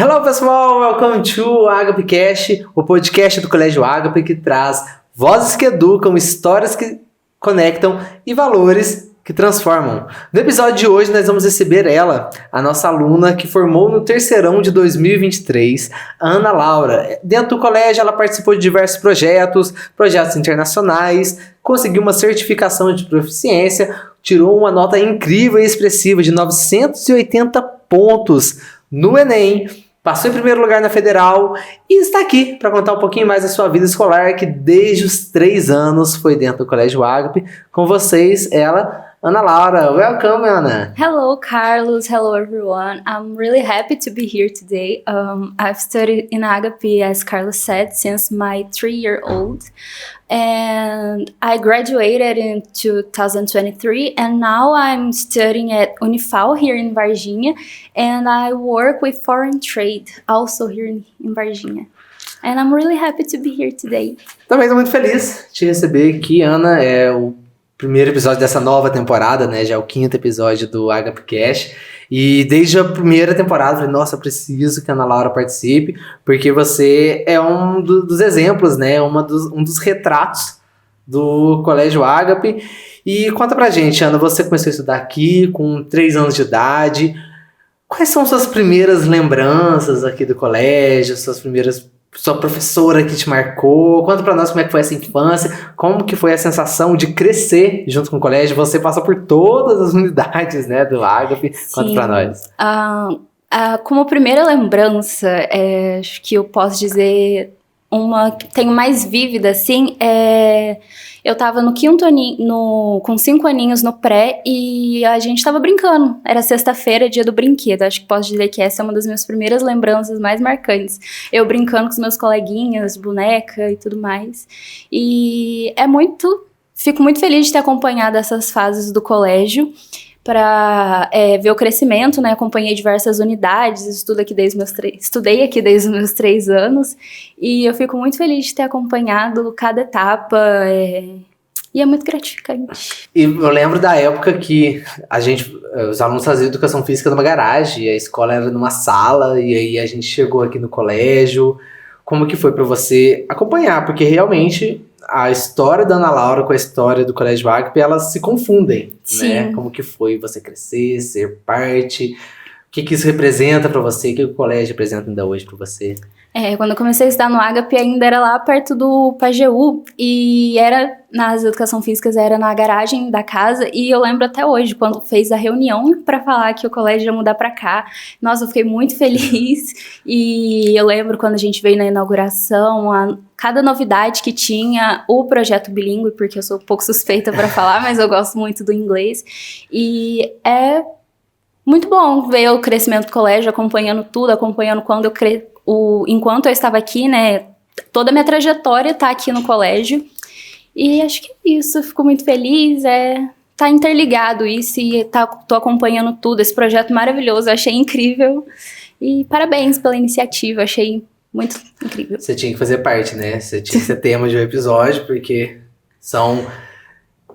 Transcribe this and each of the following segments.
Hello pessoal, welcome to AgapeCast, o podcast do Colégio Agape que traz vozes que educam, histórias que conectam e valores que transformam. No episódio de hoje nós vamos receber ela, a nossa aluna que formou no terceirão de 2023, a Ana Laura. Dentro do colégio ela participou de diversos projetos internacionais, conseguiu uma certificação de proficiência, tirou uma nota incrível e expressiva de 980 pontos no Enem, passou em primeiro lugar na Federal e está aqui para contar um pouquinho mais da sua vida escolar, que desde os 3 anos foi dentro do Colégio Agape. Com vocês, ela, Ana Laura. Welcome, Ana. Hello, Carlos. Hello, everyone. I'm really happy to be here today. I've studied in Agape, as Carlos said, since my 3-year-old. And I graduated in 2023, and now I'm studying at Unifal here in Varginha, and I work with foreign trade also here in Varginha. And I'm really happy to be here today. Também estou muito feliz de te receber aqui, Ana. É o primeiro episódio dessa nova temporada, né? Já é o 5º episódio do AgapeCast. E desde a primeira temporada, eu falei, nossa, preciso que a Ana Laura participe, porque você é um dos exemplos, né? Um dos retratos do Colégio Agape. E conta pra gente, Ana, você começou a estudar aqui com 3 anos de idade. Quais são suas primeiras lembranças aqui do colégio, sua professora que te marcou? Conta pra nós como é que foi essa infância, como que foi a sensação de crescer junto com o colégio. Você passou por todas as unidades, né, do Agape. Conta pra nós. Como primeira lembrança, acho que eu posso dizer uma que tenho mais vívida, assim, eu tava no 5º aninho, com 5 aninhos no pré, e a gente tava brincando. Era sexta-feira, dia do brinquedo. Acho que posso dizer que essa é uma das minhas primeiras lembranças mais marcantes. Eu brincando com os meus coleguinhas, boneca e tudo mais. E fico muito feliz de ter acompanhado essas fases do colégio, para ver o crescimento, né? Acompanhei diversas unidades, estudei aqui desde os meus 3 anos, e eu fico muito feliz de ter acompanhado cada etapa, e é muito gratificante. E eu lembro da época que os alunos faziam educação física numa garagem, a escola era numa sala, e aí a gente chegou aqui no colégio. Como que foi para você acompanhar? Porque realmente a história da Ana Laura com a história do Colégio Agape, elas se confundem, né? Como que foi você crescer, ser parte? O que isso representa para você? O que o colégio representa ainda hoje para você? Quando eu comecei a estudar no Agape, ainda era lá perto do Pajeú, e nas educação físicas era na garagem da casa, e eu lembro até hoje, quando fez a reunião para falar que o colégio ia mudar para cá. Nossa, eu fiquei muito feliz, e eu lembro quando a gente veio na inauguração, cada novidade que tinha, o projeto bilíngue, porque eu sou um pouco suspeita para falar, mas eu gosto muito do inglês, e é muito bom ver o crescimento do colégio, acompanhando tudo, acompanhando enquanto eu estava aqui, né, toda a minha trajetória tá aqui no colégio, e acho que é isso, eu fico muito feliz, tá interligado isso, e tô acompanhando tudo, esse projeto maravilhoso, eu achei incrível, e parabéns pela iniciativa, achei muito incrível. Você tinha que fazer parte, né, você tinha que ser tema de um episódio, porque são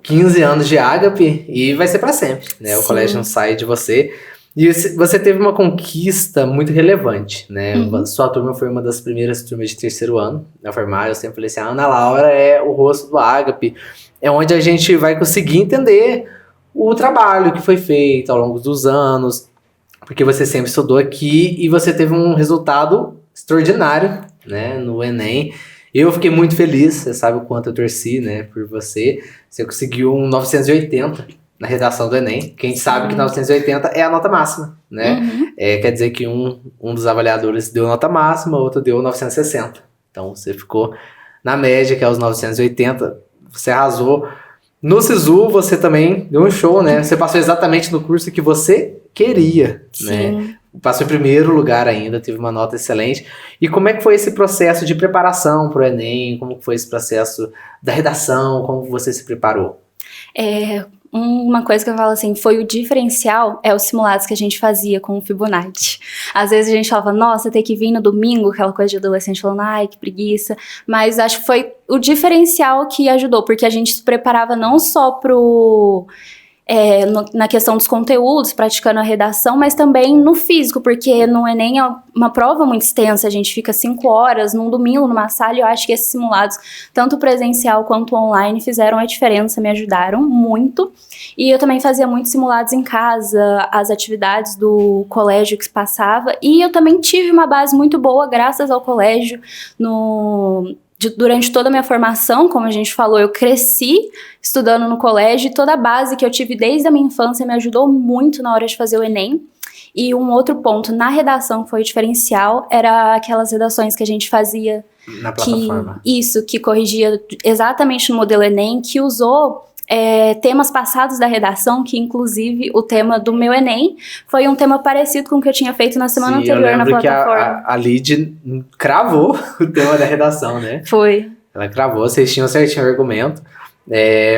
15 anos de Agape, e vai ser para sempre, né, Sim. O colégio não sai de você. E você teve uma conquista muito relevante, né? Uhum. Sua turma foi uma das primeiras turmas de terceiro ano a formar. Eu sempre falei assim, a Ana Laura é o rosto do Agape. É onde a gente vai conseguir entender o trabalho que foi feito ao longo dos anos. Porque você sempre estudou aqui e você teve um resultado extraordinário, né? No Enem. Eu fiquei muito feliz, você sabe o quanto eu torci, né? Por você. Você conseguiu um 980. Na redação do Enem, que a gente sabe que 980 é a nota máxima, né? Uhum. Quer dizer que um dos avaliadores deu nota máxima, outro deu 960. Então, você ficou na média, que é os 980. Você arrasou. No SISU, você também deu um show, né? Você passou exatamente no curso que você queria, Sim. Né? Passou em primeiro lugar ainda, teve uma nota excelente. E como é que foi esse processo de preparação para o Enem? Como foi esse processo da redação? Como você se preparou? Uma coisa que eu falo assim, foi o diferencial, os simulados que a gente fazia com o Fibonacci. Às vezes a gente falava, nossa, tem que vir no domingo, aquela coisa de adolescente falando, ai, que preguiça. Mas acho que foi o diferencial que ajudou, porque a gente se preparava não só pro na questão dos conteúdos, praticando a redação, mas também no físico, porque no Enem é uma prova muito extensa, a gente fica 5 horas num domingo numa sala, e eu acho que esses simulados, tanto presencial quanto online, fizeram a diferença, me ajudaram muito. E eu também fazia muitos simulados em casa, as atividades do colégio que se passava, e eu também tive uma base muito boa, graças ao colégio, durante toda a minha formação, como a gente falou, eu cresci estudando no colégio, e toda a base que eu tive desde a minha infância me ajudou muito na hora de fazer o Enem. E um outro ponto na redação que foi diferencial era aquelas redações que a gente fazia na plataforma. Que corrigia exatamente no modelo Enem, que usou temas passados da redação, que inclusive o tema do meu Enem foi um tema parecido com o que eu tinha feito na semana anterior na plataforma. Que a Lid cravou o tema da redação, né? Foi. Ela cravou, vocês tinham certinho o argumento.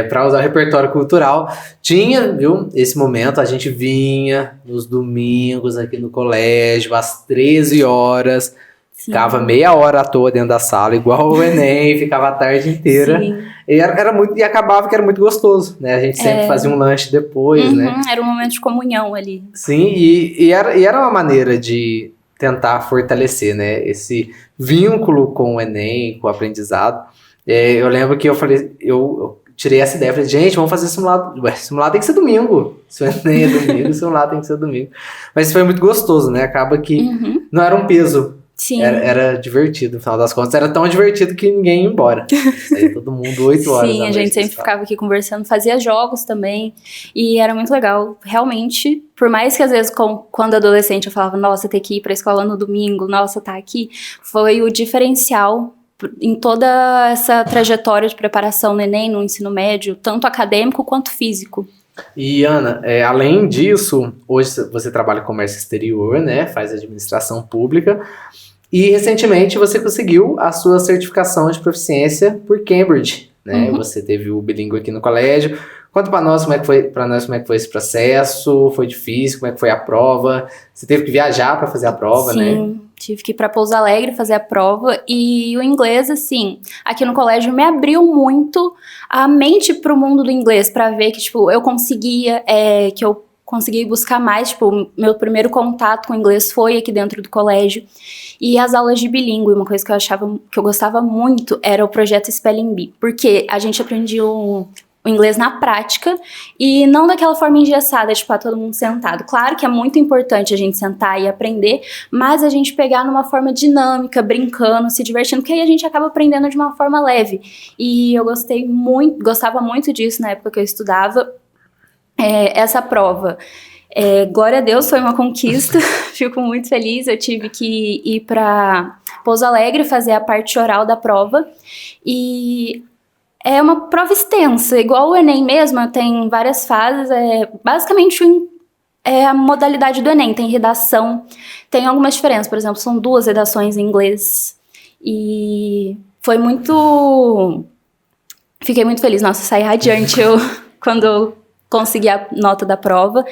Para usar o repertório cultural. Tinha, viu, esse momento, a gente vinha nos domingos aqui no colégio, às 13 horas, sim, ficava meia hora à toa dentro da sala, igual o Enem, ficava a tarde inteira. Sim. E acabava que era muito gostoso, né? A gente sempre fazia um lanche depois, né? Era um momento de comunhão ali. Sim, e era uma maneira de tentar fortalecer, né? Esse vínculo com o Enem, com o aprendizado. Eu lembro que eu tirei essa ideia, falei, gente, vamos fazer simulado. Simulado tem que ser domingo. Se o Enem é domingo, simulado tem que ser domingo. Mas foi muito gostoso, né? Acaba que não era um peso. Sim. Era divertido, no final das contas. Era tão divertido que ninguém ia embora. Aí todo mundo 8 horas. Sim, a gente sempre ficava aqui conversando, fazia jogos também. E era muito legal. Realmente, por mais que às vezes, quando adolescente, eu falava, nossa, ter que ir pra escola no domingo, nossa, tá aqui. Foi o diferencial em toda essa trajetória de preparação no Enem, no ensino médio, tanto acadêmico quanto físico. E Ana, além disso, hoje você trabalha com comércio exterior, né? Faz administração pública. E recentemente você conseguiu a sua certificação de proficiência por Cambridge, né? Você teve o bilíngue aqui no colégio. Conta para nós como é que foi esse processo, foi difícil, como é que foi a prova? Você teve que viajar para fazer a prova, né? Sim, tive que ir para Pouso Alegre fazer a prova, e o inglês, assim, aqui no colégio me abriu muito a mente pro mundo do inglês, para ver que, tipo, eu conseguia, que eu consegui buscar mais, tipo, meu primeiro contato com o inglês foi aqui dentro do colégio. E as aulas de bilíngue, uma coisa que eu gostava muito era o projeto Spelling Bee, porque a gente aprendia o inglês na prática e não daquela forma engessada, tipo, todo mundo sentado. Claro que é muito importante a gente sentar e aprender, mas a gente pegar numa forma dinâmica, brincando, se divertindo, porque aí a gente acaba aprendendo de uma forma leve. E eu gostava muito disso na época que eu estudava. Essa prova, glória a Deus, foi uma conquista, fico muito feliz. Eu tive que ir para Pouso Alegre fazer a parte oral da prova, e é uma prova extensa, igual o Enem mesmo, tem várias fases, basicamente a modalidade do Enem, tem redação, tem algumas diferenças, por exemplo, são 2 redações em inglês, e foi fiquei muito feliz, nossa, saí radiante quando eu consegui a nota da prova.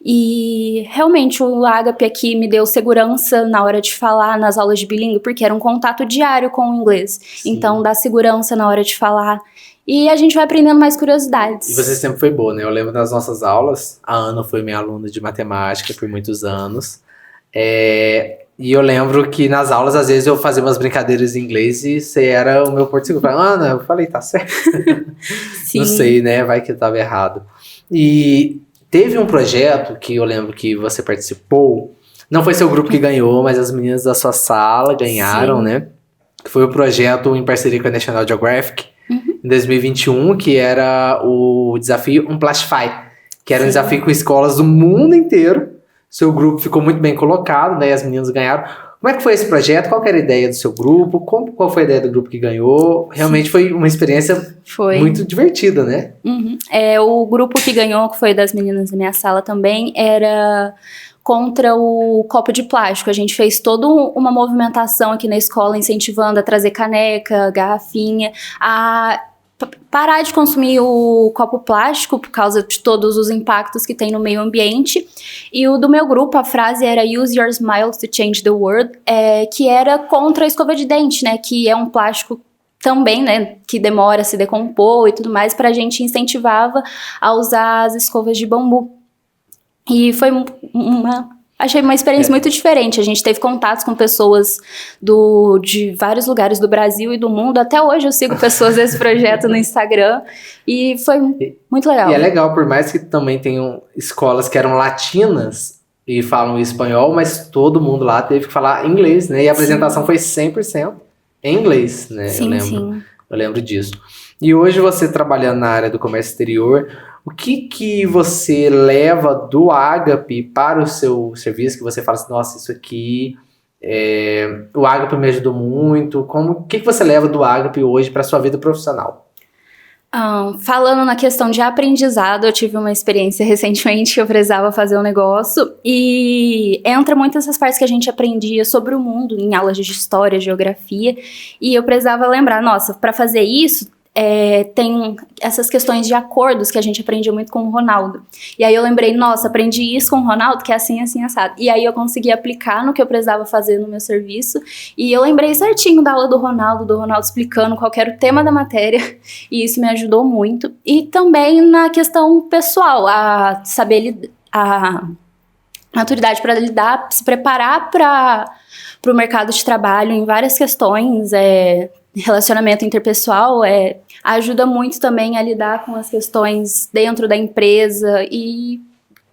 E realmente o Agape aqui me deu segurança na hora de falar nas aulas de bilíngue, porque era um contato diário com o inglês. Sim. Então dá segurança na hora de falar. E a gente vai aprendendo mais curiosidades. E você sempre foi boa, né? Eu lembro das nossas aulas, a Ana foi minha aluna de matemática por muitos anos. E eu lembro que nas aulas, às vezes, eu fazia umas brincadeiras em inglês e você era o meu porto seguro. Ana, eu falei, tá certo. Sim. Não sei, né? Vai que eu tava errado. E teve um projeto que eu lembro que você participou, não foi seu grupo que ganhou, mas as meninas da sua sala ganharam, sim, né? Que foi o projeto em parceria com a National Geographic, em 2021, que era o desafio Unplastify, que era um desafio com escolas do mundo inteiro. Seu grupo ficou muito bem colocado, né? E as meninas ganharam. Como é que foi esse projeto? Qual que era a ideia do seu grupo? Qual foi a ideia do grupo que ganhou? Realmente foi uma experiência muito divertida, né? O grupo que ganhou, que foi das meninas da minha sala também, era contra o copo de plástico. A gente fez toda uma movimentação aqui na escola, incentivando a trazer caneca, garrafinha, a parar de consumir o copo plástico por causa de todos os impactos que tem no meio ambiente. E o do meu grupo, a frase era "Use your smile to change the world", que era contra a escova de dente, né, que é um plástico também, né, que demora a se decompor e tudo mais, pra gente incentivava a usar as escovas de bambu. E foi achei uma experiência muito diferente. A gente teve contatos com pessoas de vários lugares do Brasil e do mundo. Até hoje eu sigo pessoas desse projeto no Instagram. E foi muito legal. E é legal, por mais que também tenham escolas que eram latinas e falam espanhol, mas todo mundo lá teve que falar inglês, né? E a apresentação foi 100% em inglês, né? Sim, Eu lembro disso. E hoje você trabalhando na área do comércio exterior, o que você leva do Agape para o seu serviço, que você fala assim, nossa, isso aqui, o Agape me ajudou muito. O que você leva do Agape hoje para a sua vida profissional? Falando na questão de aprendizado, eu tive uma experiência recentemente que eu precisava fazer um negócio e entra muito essas partes que a gente aprendia sobre o mundo em aulas de história, geografia, e eu precisava lembrar, nossa, para fazer isso, tem essas questões de acordos que a gente aprendia muito com o Ronaldo. E aí eu lembrei, nossa, aprendi isso com o Ronaldo, que é assim, assim, assado. E aí eu consegui aplicar no que eu precisava fazer no meu serviço. E eu lembrei certinho da aula do Ronaldo explicando qual era o tema da matéria. E isso me ajudou muito. E também na questão pessoal, a saber a maturidade para lidar, se preparar para o mercado de trabalho em várias questões, relacionamento interpessoal, ajuda muito também a lidar com as questões dentro da empresa e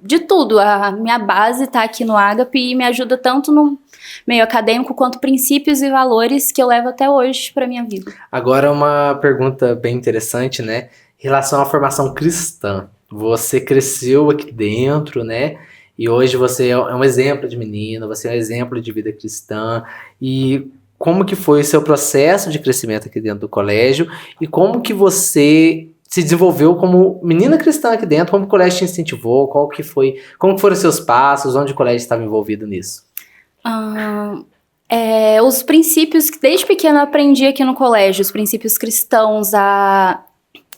de tudo. A minha base está aqui no Agape e me ajuda tanto no meio acadêmico quanto princípios e valores que eu levo até hoje para minha vida. Agora uma pergunta bem interessante, né? Em relação à formação cristã. Você cresceu aqui dentro, né? E hoje você é um exemplo de menina, você é um exemplo de vida cristã. E como que foi o seu processo de crescimento aqui dentro do colégio e como que você se desenvolveu como menina cristã aqui dentro, como o colégio te incentivou, como que foram os seus passos, onde o colégio estava envolvido nisso? Os princípios que desde pequena eu aprendi aqui no colégio, os princípios cristãos,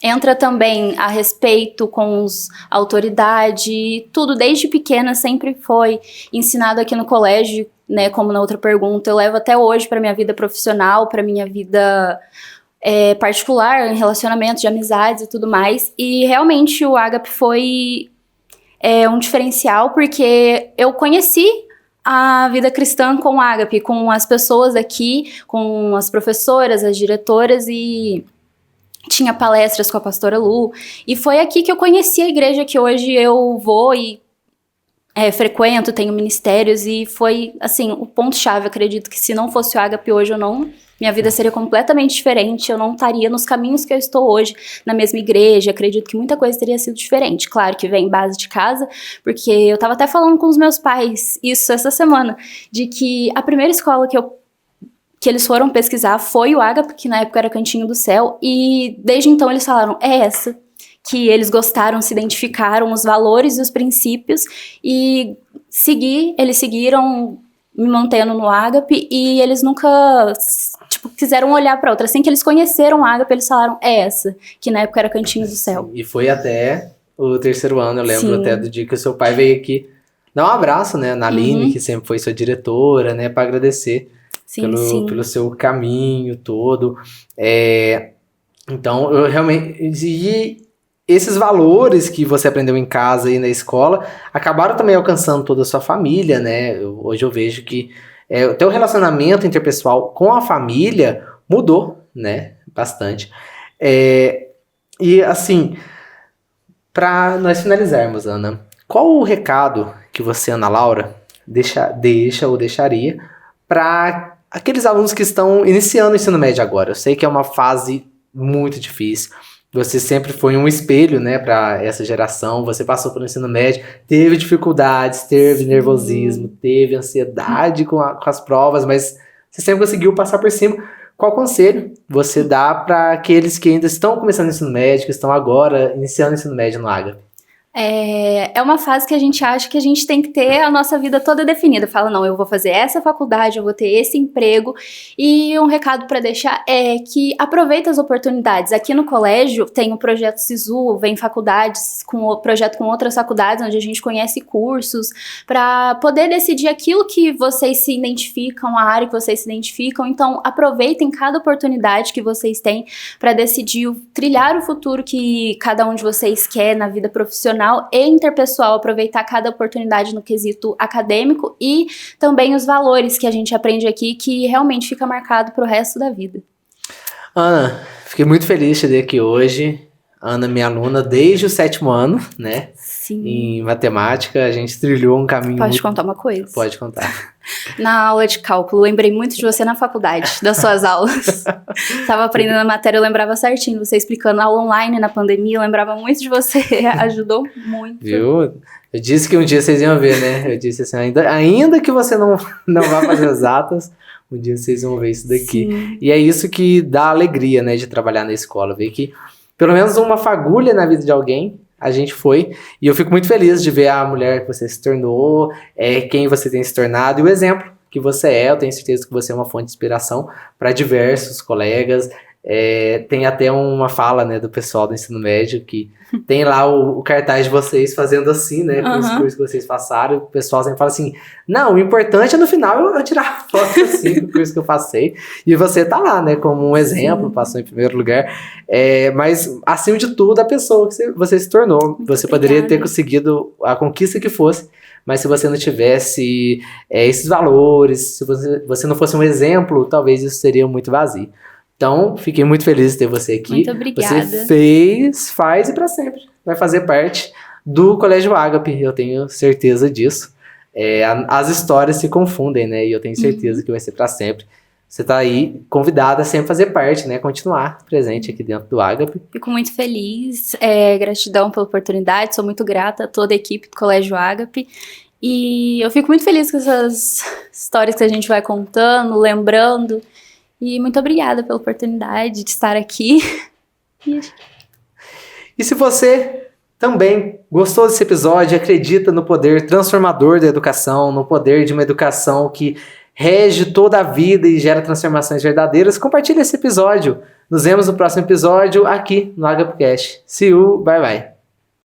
entra também a respeito com a autoridade, tudo desde pequena sempre foi ensinado aqui no colégio, né, como na outra pergunta, eu levo até hoje para minha vida profissional, para minha vida particular, em relacionamentos de amizades e tudo mais, e realmente o Agape foi um diferencial, porque eu conheci a vida cristã com o Agape, com as pessoas aqui, com as professoras, as diretoras, e tinha palestras com a pastora Lu, e foi aqui que eu conheci a igreja que hoje eu vou e frequento, tenho ministérios, e foi, assim, o ponto-chave. Acredito que se não fosse o Agape hoje, minha vida seria completamente diferente, eu não estaria nos caminhos que eu estou hoje, na mesma igreja. Acredito que muita coisa teria sido diferente. Claro que vem base de casa, porque eu tava até falando com os meus pais, isso essa semana, de que a primeira escola que eles foram pesquisar foi o Agape, que na época era Cantinho do Céu, e desde então eles falaram, essa que eles gostaram, se identificaram, os valores e os princípios, e eles seguiram me mantendo no Agape, e eles nunca, quiseram olhar para outra. Assim que eles conheceram o Agape, eles falaram, essa, que na época era Cantinho do Céu. E foi até o 3º ano, eu lembro Sim. até do dia que o seu pai veio aqui dar um abraço, né, na Aline, que sempre foi sua diretora, né, para agradecer pelo seu caminho todo. Então, eu realmente... E esses valores que você aprendeu em casa e na escola acabaram também alcançando toda a sua família, né? Hoje eu vejo que o teu relacionamento interpessoal com a família mudou, né? Bastante. E assim, para nós finalizarmos, Ana, qual o recado que você, Ana Laura, deixa ou deixaria para aqueles alunos que estão iniciando o ensino médio agora? Eu sei que é uma fase muito difícil. Você sempre foi um espelho, né, para essa geração. Você passou pelo ensino médio, teve dificuldades, teve nervosismo, teve ansiedade com as provas, mas você sempre conseguiu passar por cima. Qual conselho você dá para aqueles que ainda estão começando o ensino médio, que estão agora iniciando o ensino médio no Agape? É uma fase que a gente acha que a gente tem que ter a nossa vida toda definida. Fala, não, eu vou fazer essa faculdade, eu vou ter esse emprego. E um recado para deixar é que aproveita as oportunidades. Aqui no colégio tem o projeto SISU, vem faculdades, com o projeto com outras faculdades, onde a gente conhece cursos, para poder decidir aquilo que vocês se identificam, a área que vocês se identificam. Então, aproveitem cada oportunidade que vocês têm para decidir, trilhar o futuro que cada um de vocês quer na vida profissional e interpessoal, aproveitar cada oportunidade no quesito acadêmico e também os valores que a gente aprende aqui, que realmente fica marcado pro resto da vida. Ana, fiquei muito feliz de ter aqui hoje. Ana, minha aluna desde o 7º ano, né? Sim. Em matemática, a gente trilhou um caminho. Pode contar uma coisa? Pode contar. Na aula de cálculo, lembrei muito de você na faculdade, das suas aulas. Tava aprendendo a matéria, eu lembrava certinho. Você explicando aula online na pandemia, eu lembrava muito de você. Ajudou muito. Viu? Eu disse que um dia vocês iam ver, né? Eu disse assim, ainda que você não vá fazer exatas, um dia vocês vão ver isso daqui. Sim. E é isso que dá alegria, né? De trabalhar na escola. Ver que pelo menos uma fagulha na vida de alguém a gente foi, e eu fico muito feliz de ver a mulher que você se tornou, quem você tem se tornado, e o exemplo que você é. Eu tenho certeza que você é uma fonte de inspiração para diversos colegas. Tem até uma fala, né, do pessoal do ensino médio, que tem lá o cartaz de vocês fazendo assim, né, com os cursos que vocês passaram. O pessoal sempre fala assim, não, o importante é no final eu tirar foto assim do curso que eu passei, e você tá lá, né, como um exemplo. Sim. Passou em primeiro lugar, mas acima de tudo a pessoa que você se tornou. Muito você poderia ter conseguido a conquista que fosse, mas se você não tivesse esses valores, se você não fosse um exemplo, talvez isso seria muito vazio. Então, fiquei muito feliz de ter você aqui. Muito obrigada. Você faz e para sempre. Vai fazer parte do Colégio Ágape, eu tenho certeza disso. As histórias se confundem, né? E eu tenho certeza que vai ser para sempre. Você tá aí convidada a sempre fazer parte, né? Continuar presente aqui dentro do Ágape. Fico muito feliz, gratidão pela oportunidade, sou muito grata a toda a equipe do Colégio Ágape. E eu fico muito feliz com essas histórias que a gente vai contando, lembrando. E muito obrigada pela oportunidade de estar aqui. E se você também gostou desse episódio, acredita no poder transformador da educação, no poder de uma educação que rege toda a vida e gera transformações verdadeiras, compartilhe esse episódio. Nos vemos no próximo episódio aqui no AgapeCast. See you, bye bye.